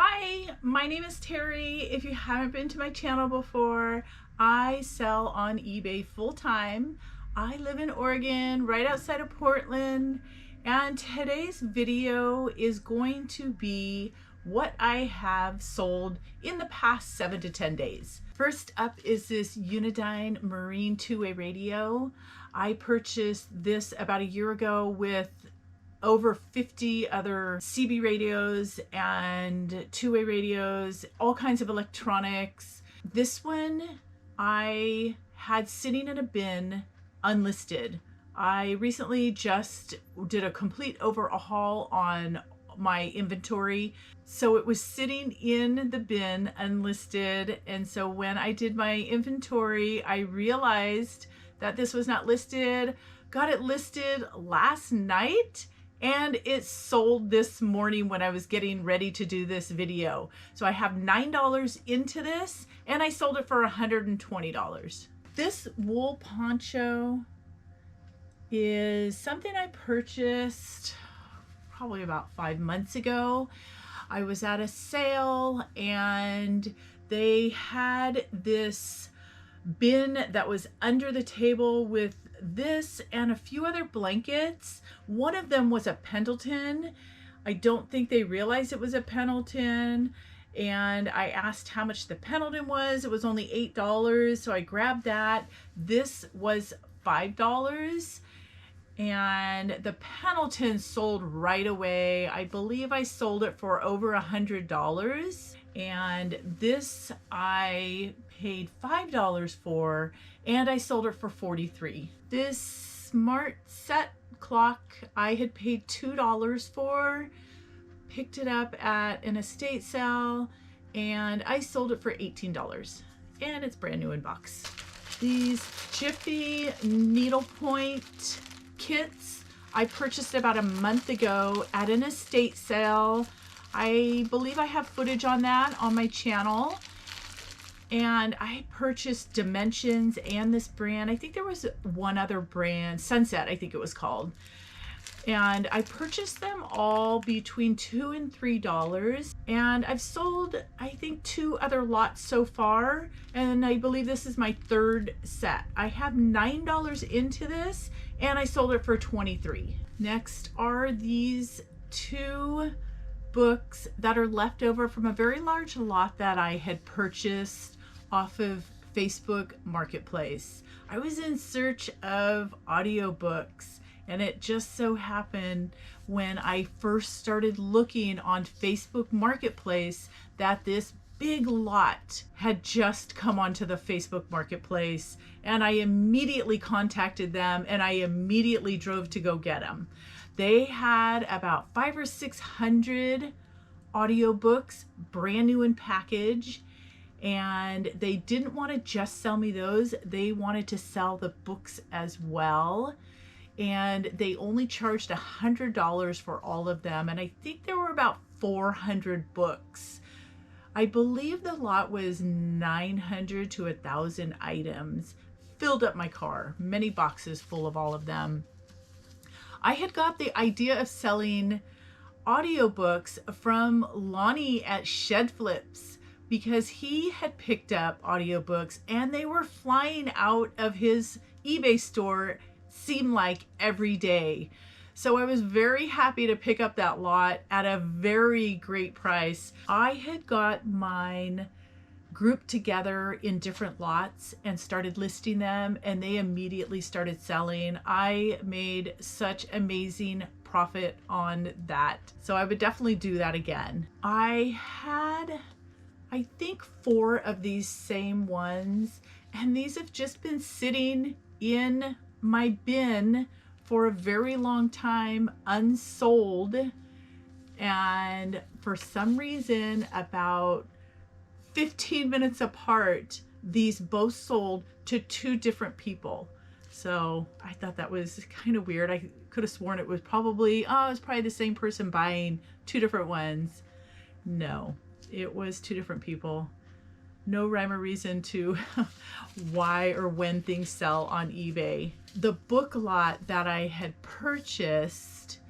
Hi, my name is Terry. If you haven't been to my channel before, I sell on eBay full-time. I live in Oregon, right outside of Portland, and today's video is going to be what I have sold in the past 7 to 10 days. First up is this Uniden Marine two-way radio. I purchased this about a year ago with over 50 other CB radios and two-way radios, all kinds of electronics. This one I had sitting in a bin unlisted. I recently just did a complete overhaul on my inventory, so it was sitting in the bin unlisted, and so when I did my inventory I realized that this was not listed. Got it listed last night and it sold this morning when I was getting ready to do this video. So I have $9 into this and I sold it for $120. This wool poncho is something I purchased probably about 5 months ago. I was at a sale and they had this bin that was under the table with this and a few other blankets. One of them was a Pendleton. I don't think they realized it was a Pendleton, and I asked how much the Pendleton was. It was only $8, so I grabbed that. This was $5, and the Pendleton sold right away. I believe I sold it for over $100, and this I paid $5 for, and I sold it for $43. This SmartSet clock I had paid $2 for, picked it up at an estate sale, and I sold it for $18, and it's brand new in box. These Jiffy needlepoint kits I purchased about a month ago at an estate sale. I believe I have footage on that on my channel. And I purchased Dimensions and this brand. I think there was one other brand, Sunset I think it was called. And I purchased them all between $2 and $3. And I've sold, I think, 2 other lots so far. And I believe this is my 3rd set. I have $9 into this and I sold it for $23. Next are these 2 books that are left over from a very large lot that I had purchased off of Facebook Marketplace. I was in search of audiobooks, and it just so happened when I first started looking on Facebook Marketplace that this big lot had just come onto the Facebook Marketplace, and I immediately contacted them and I immediately drove to go get them. They had about 500 or 600 audiobooks, brand new in package, and they didn't want to just sell me those. They wanted to sell the books as well, and they only charged $100 for all of them, and I think there were about 400 books. I believe the lot was 900 to 1,000 items. Filled up my car, many boxes full of all of them. I had got the idea of selling audiobooks from Lonnie at Shed Flips because he had picked up audiobooks and they were flying out of his eBay store, seemed like every day. So I was very happy to pick up that lot at a very great price. I had got mine grouped together in different lots and started listing them, and they immediately started selling. I made such amazing profit on that, so I would definitely do that again. I had, I think, 4 of these same ones, and these have just been sitting in my bin for a very long time unsold, and for some reason about 15 minutes apart these both sold to 2 different people. So I thought that was kind of weird. I could have sworn it was probably, oh, it was probably the same person buying 2 different ones. No, it was 2 different people. No rhyme or reason to why or when things sell on eBay. The book lot that I had purchased,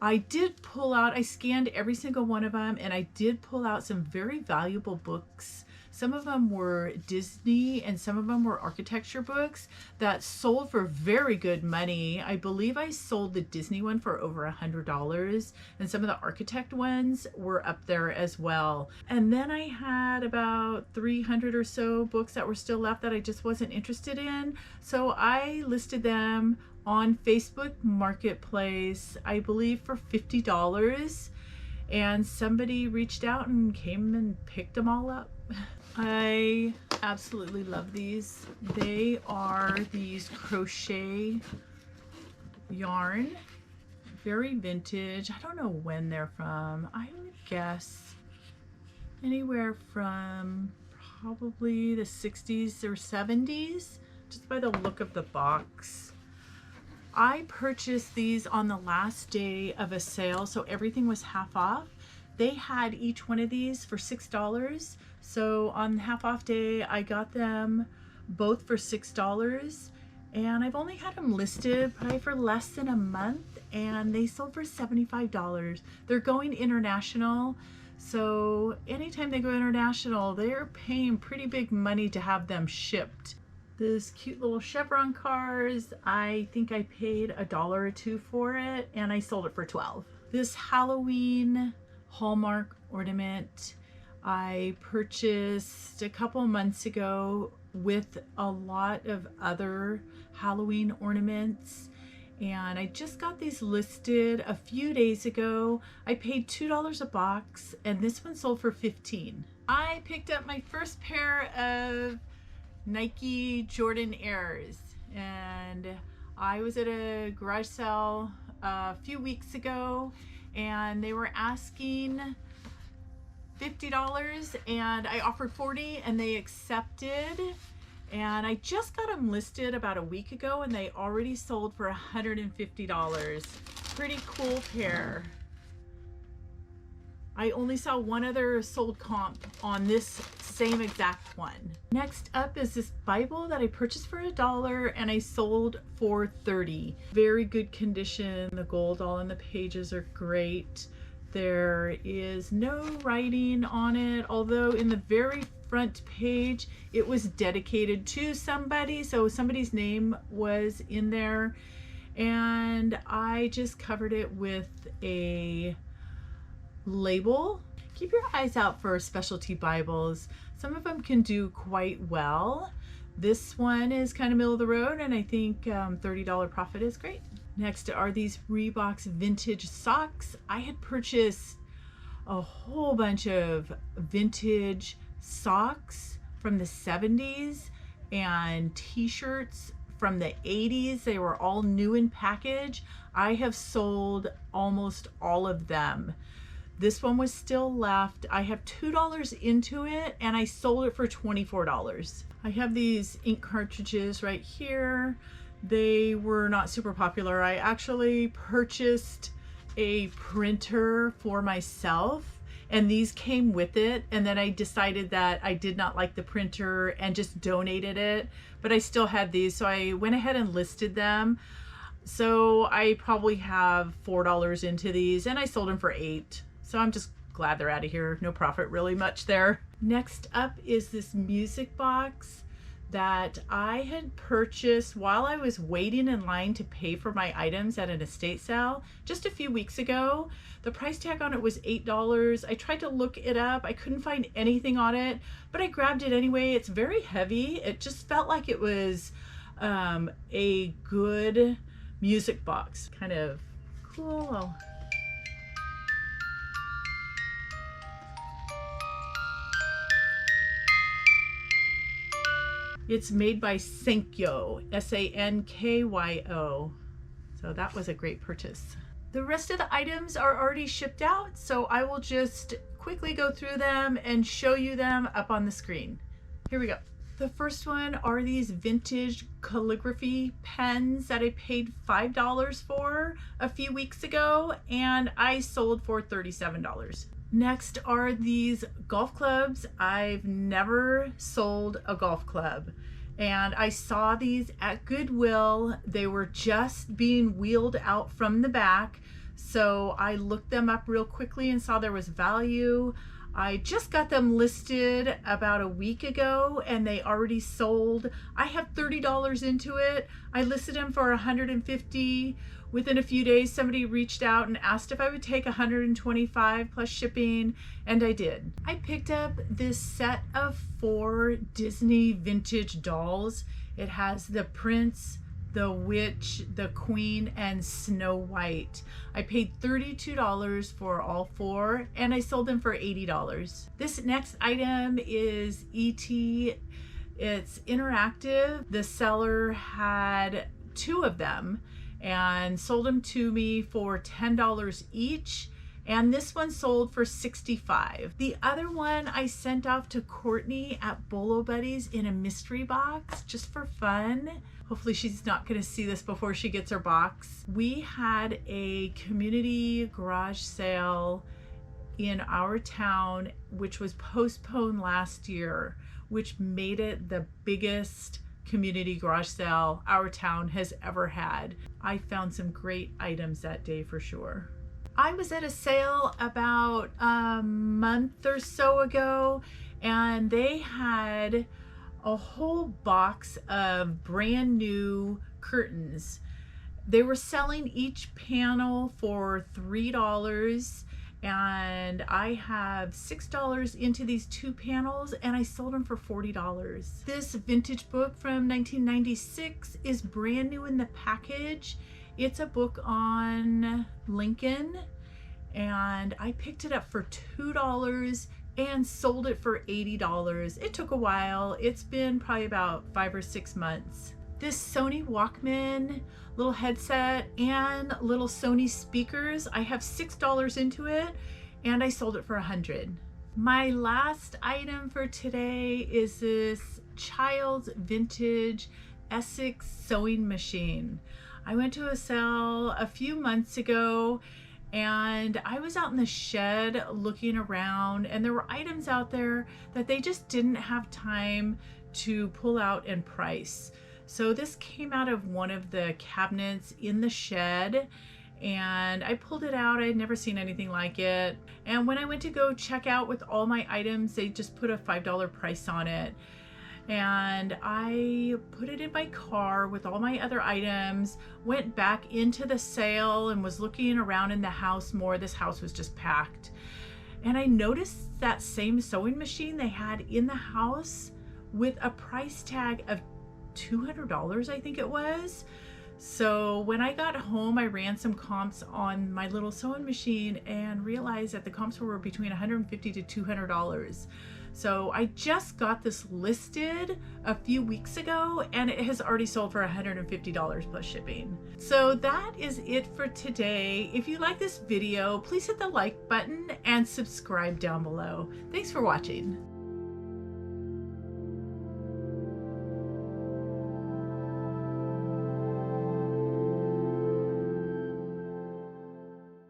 I did pull out, I scanned every single one of them, and I did pull out some very valuable books. Some of them were Disney and some of them were architecture books that sold for very good money. I believe I sold the Disney one for over $100, and some of the architect ones were up there as well. And then I had about 300 or so books that were still left that I just wasn't interested in. So I listed them on Facebook Marketplace, I believe for $50. And somebody reached out and came and picked them all up. I absolutely love these. They are these crochet yarn, very vintage. I don't know when they're from. I would guess anywhere from probably the 60s or 70s, just by the look of the box. I purchased these on the last day of a sale, so everything was half off. They had each one of these for $6. So on half off day, I got them both for $6. And I've only had them listed probably for less than a month, and they sold for $75. They're going international. So anytime they go international, they're paying pretty big money to have them shipped. This cute little Chevron cars, I think I paid $1 or $2 for it, and I sold it for $12. This Halloween Hallmark ornament I purchased a couple months ago with a lot of other Halloween ornaments, and I just got these listed a few days ago. I paid $2 a box, and this one sold for $15. I picked up my first pair of Nike Jordan Airs, and I was at a garage sale a few weeks ago, and they were asking $50, and I offered $40, and they accepted. And I just got them listed about a week ago, and they already sold for $150. Pretty cool pair. I only saw one other sold comp on this same exact one. Next up is this Bible that I purchased for $1 and I sold for $30. Very good condition. The gold all in the pages are great. There is no writing on it, although in the very front page it was dedicated to somebody, so somebody's name was in there, and I just covered it with a label. Keep your eyes out for specialty Bibles. Some of them can do quite well. This one is kind of middle of the road, and I think $30 profit is great. Next are these Reebok vintage socks. I had purchased a whole bunch of vintage socks from the 70s and t-shirts from the 80s. They were all new in package. I have sold almost all of them. This one was still left. I have $2 into it, and I sold it for $24. I have these ink cartridges right here. They were not super popular. I actually purchased a printer for myself, and these came with it, and then I decided that I did not like the printer and just donated it, but I still had these, so I went ahead and listed them. So I probably have $4 into these, and I sold them for $8. So I'm just glad they're out of here. No profit really much there. Next up is this music box that I had purchased while I was waiting in line to pay for my items at an estate sale just a few weeks ago. The price tag on it was $8. I tried to look it up. I couldn't find anything on it, but I grabbed it anyway. It's very heavy. It just felt like it was a good music box. Kind of cool. It's made by Sankyo, S-A-N-K-Y-O. So that was a great purchase. The rest of the items are already shipped out, so I will just quickly go through them and show you them up on the screen. Here we go. The first one are these vintage calligraphy pens that I paid $5 for a few weeks ago, and I sold for $37. Next are these golf clubs. I've never sold a golf club, and I saw these at Goodwill. They were just being wheeled out from the back, So I looked them up real quickly and saw there was value. I just got them listed about a week ago and they already sold. I have $30 into it. I listed them for $150. Within a few days, somebody reached out and asked if I would take $125 plus shipping, and I did. I picked up this set of 4 Disney vintage dolls. It has the Prince, the Witch, the Queen, and Snow White. I paid $32 for all 4 and I sold them for $80. This next item is E.T. It's interactive. The seller had 2 of them and sold them to me for $10 each. And this one sold for $65. The other one I sent off to Courtney at Bolo Buddies in a mystery box just for fun. Hopefully she's not going to see this before she gets her box. We had a community garage sale in our town, which was postponed last year, which made it the biggest community garage sale our town has ever had. I found some great items that day for sure. I was at a sale about a month or so ago and they had a whole box of brand new curtains. They were selling each panel for $3 and I have $6 into these 2 panels and I sold them for $40. This vintage book from 1996 is brand new in the package. It's a book on Lincoln and I picked it up for $2 and sold it for $80. It took a while. It's been probably about 5 or 6 months. This Sony Walkman little headset and little Sony speakers, I have $6 into it and I sold it for $100. My last item for today is this child's vintage Essex sewing machine. I went to a sale a few months ago and I was out in the shed looking around and there were items out there that they just didn't have time to pull out and price. So this came out of one of the cabinets in the shed and I pulled it out. I had never seen anything like it. And when I went to go check out with all my items, they just put a $5 price on it. And I put it in my car with all my other items, went back into the sale and was looking around in the house more. This house was just packed. And I noticed that same sewing machine they had in the house with a price tag of $200, I think it was. So when I got home, I ran some comps on my little sewing machine and realized that the comps were between $150 to $200. So I just got this listed a few weeks ago and it has already sold for $150 plus shipping. So that is it for today. If you like this video, please hit the like button and subscribe down below. Thanks for watching.